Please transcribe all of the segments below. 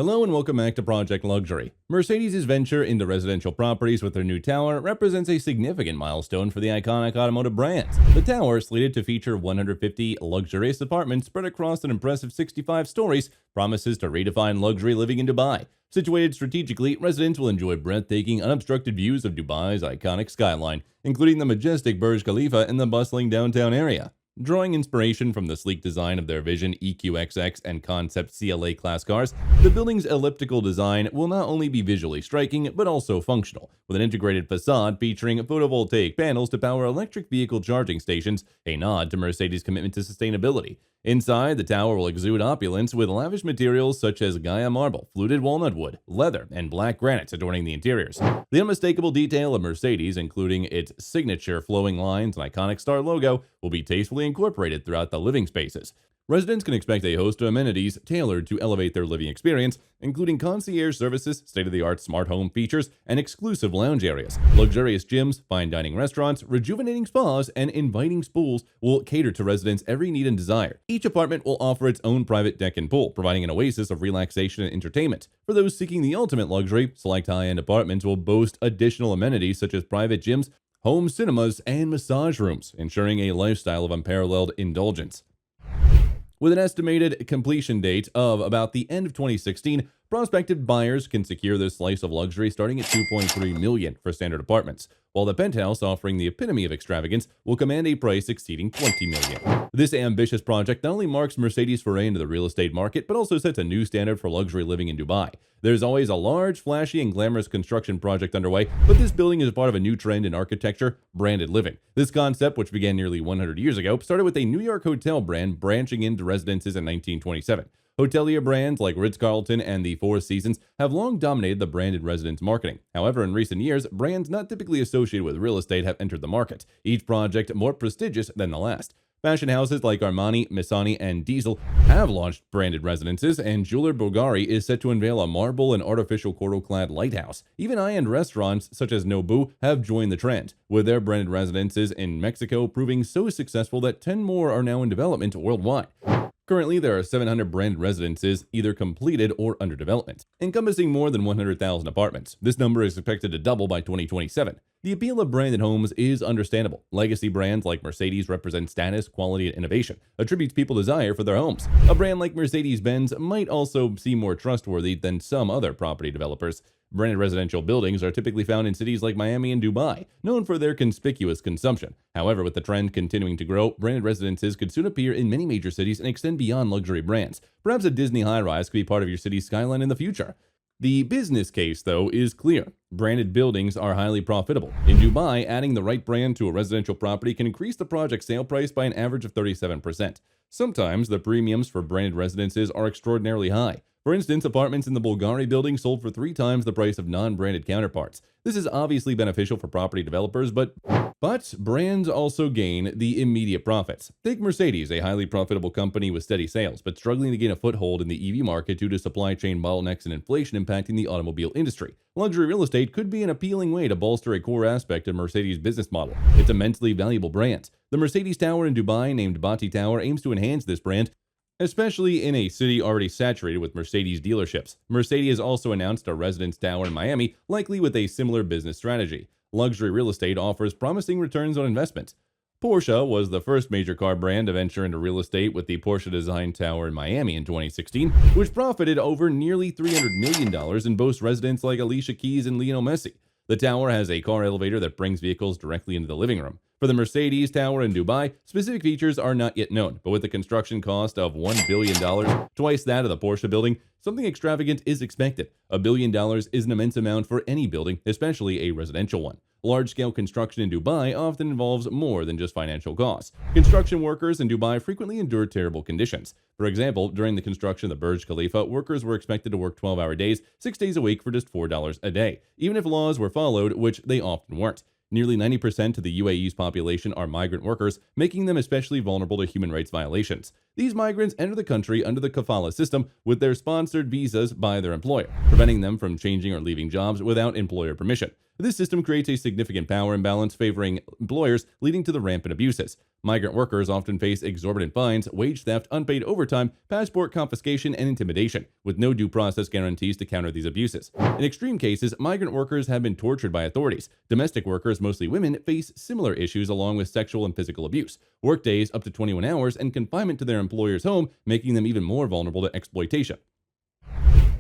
Hello and welcome back to Project Luxury. Mercedes' venture into residential properties with their new tower represents a significant milestone for the iconic automotive brand. The tower, slated to feature 150 luxurious apartments spread across an impressive 65 stories, promises to redefine luxury living in Dubai. Situated strategically, residents will enjoy breathtaking, unobstructed views of Dubai's iconic skyline, including the majestic Burj Khalifa and the bustling downtown area. Drawing inspiration from the sleek design of their Vision EQXX and Concept CLA class cars, the building's elliptical design will not only be visually striking but also functional, with an integrated facade featuring photovoltaic panels to power electric vehicle charging stations, a nod to Mercedes' commitment to sustainability. Inside, the tower will exude opulence with lavish materials such as Gaia marble, fluted walnut wood, leather, and black granites adorning the interiors. The unmistakable detail of Mercedes, including its signature flowing lines and iconic star logo, will be tastefully incorporated throughout the living spaces. Residents can expect a host of amenities tailored to elevate their living experience, including concierge services, state-of-the-art smart home features, and exclusive lounge areas. Luxurious gyms, fine dining restaurants, rejuvenating spas, and inviting pools will cater to residents' every need and desire. Each apartment will offer its own private deck and pool, providing an oasis of relaxation and entertainment. For those seeking the ultimate luxury, select high-end apartments will boast additional amenities such as private gyms, home cinemas, and massage rooms, ensuring a lifestyle of unparalleled indulgence. With an estimated completion date of about the end of 2016, prospective buyers can secure this slice of luxury starting at $2.3 million for standard apartments, while the penthouse, offering the epitome of extravagance, will command a price exceeding $20 million. This ambitious project not only marks Mercedes' foray into the real estate market, but also sets a new standard for luxury living in Dubai. There's always a large, flashy, and glamorous construction project underway, but this building is part of a new trend in architecture: branded living. This concept, which began nearly 100 years ago, started with a New York hotel brand branching into residences in 1927. Hotelier brands like Ritz-Carlton and the Four Seasons have long dominated the branded residence marketing. However, in recent years, brands not typically associated with real estate have entered the market, each project more prestigious than the last. Fashion houses like Armani, Missani, and Diesel have launched branded residences, and jeweler Bulgari is set to unveil a marble and artificial coral-clad lighthouse. Even high-end restaurants such as Nobu have joined the trend, with their branded residences in Mexico proving so successful that 10 more are now in development worldwide. Currently, there are 700 branded residences either completed or under development, encompassing more than 100,000 apartments. This number is expected to double by 2027. The appeal of branded homes is understandable. Legacy brands like Mercedes represent status, quality, and innovation, attributes people desire for their homes. A brand like Mercedes-Benz might also seem more trustworthy than some other property developers. Branded residential buildings are typically found in cities like Miami and Dubai, known for their conspicuous consumption. However, with the trend continuing to grow, branded residences could soon appear in many major cities and extend beyond luxury brands. Perhaps a Disney high-rise could be part of your city's skyline in the future. The business case, though, is clear. Branded buildings are highly profitable. In Dubai, adding the right brand to a residential property can increase the project sale price by an average of 37%. Sometimes the premiums for branded residences are extraordinarily high. For instance, apartments in the Bulgari building sold for 3 times the price of non-branded counterparts. This is obviously beneficial for property developers, but brands also gain the immediate profits. Take Mercedes, a highly profitable company with steady sales, but struggling to gain a foothold in the EV market due to supply chain bottlenecks and inflation impacting the automobile industry. Luxury real estate could be an appealing way to bolster a core aspect of Mercedes' business model. It's a immensely valuable brand. The Mercedes Tower in Dubai, named Bati Tower, aims to enhance this brand, especially in a city already saturated with Mercedes dealerships. Mercedes has also announced a residence tower in Miami, likely with a similar business strategy. Luxury real estate offers promising returns on investment. Porsche was the first major car brand to venture into real estate with the Porsche Design Tower in Miami in 2016, which profited over nearly $300 million and boasts residents like Alicia Keys and Lionel Messi. The tower has a car elevator that brings vehicles directly into the living room. For the Mercedes Tower in Dubai, specific features are not yet known, but with a construction cost of $1 billion, twice that of the Porsche building, something extravagant is expected. $1 billion is an immense amount for any building, especially a residential one. Large-scale construction in Dubai often involves more than just financial costs. Construction workers in Dubai frequently endure terrible conditions. For example, during the construction of the Burj Khalifa, workers were expected to work 12-hour days, 6 days a week for just $4 a day, even if laws were followed, which they often weren't. Nearly 90% of the UAE's population are migrant workers, making them especially vulnerable to human rights violations. These migrants enter the country under the kafala system with their sponsored visas by their employer, preventing them from changing or leaving jobs without employer permission. This system creates a significant power imbalance favoring employers, leading to the rampant abuses. Migrant workers often face exorbitant fines, wage theft, unpaid overtime, passport confiscation, and intimidation, with no due process guarantees to counter these abuses. In extreme cases, migrant workers have been tortured by authorities. Domestic workers, mostly women, face similar issues along with sexual and physical abuse, workdays up to 21 hours, and confinement to their employer's home, making them even more vulnerable to exploitation.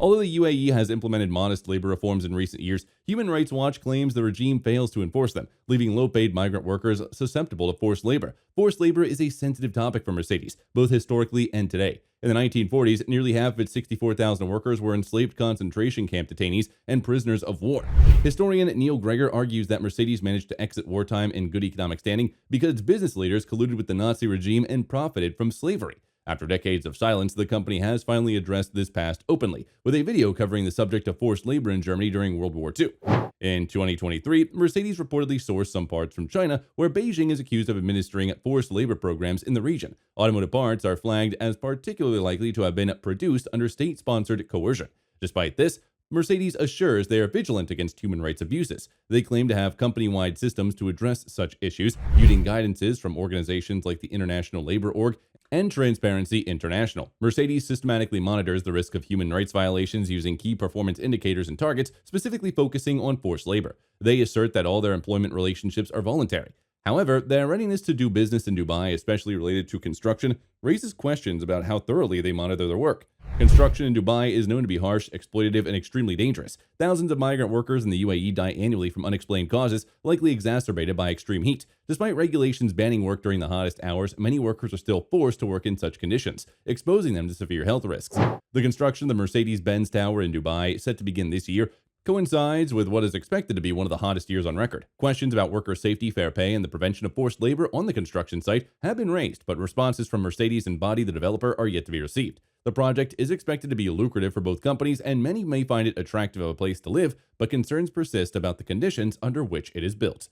Although the UAE has implemented modest labor reforms in recent years, Human Rights Watch claims the regime fails to enforce them, leaving low-paid migrant workers susceptible to forced labor. Forced labor is a sensitive topic for Mercedes, both historically and today. In the 1940s, nearly half of its 64,000 workers were enslaved concentration camp detainees and prisoners of war. Historian Neil Gregor argues that Mercedes managed to exit wartime in good economic standing because its business leaders colluded with the Nazi regime and profited from slavery. After decades of silence, the company has finally addressed this past openly, with a video covering the subject of forced labor in Germany during World War II. In 2023, Mercedes reportedly sourced some parts from China, where Beijing is accused of administering forced labor programs in the region. Automotive parts are flagged as particularly likely to have been produced under state-sponsored coercion. Despite this, Mercedes assures they are vigilant against human rights abuses. They claim to have company-wide systems to address such issues, using guidances from organizations like the International Labor Org and Transparency International. Mercedes systematically monitors the risk of human rights violations using key performance indicators and targets, specifically focusing on forced labor. They assert that all their employment relationships are voluntary. However, their readiness to do business in Dubai, especially related to construction, raises questions about how thoroughly they monitor their work. Construction in Dubai is known to be harsh, exploitative, and extremely dangerous. Thousands of migrant workers in the UAE die annually from unexplained causes, likely exacerbated by extreme heat. Despite regulations banning work during the hottest hours, many workers are still forced to work in such conditions, exposing them to severe health risks. The construction of the Mercedes-Benz Tower in Dubai, set to begin this year, coincides with what is expected to be one of the hottest years on record. Questions about worker safety, fair pay, and the prevention of forced labor on the construction site have been raised, but responses from Mercedes and Body, the developer, are yet to be received. The project is expected to be lucrative for both companies, and many may find it attractive of a place to live, but concerns persist about the conditions under which it is built.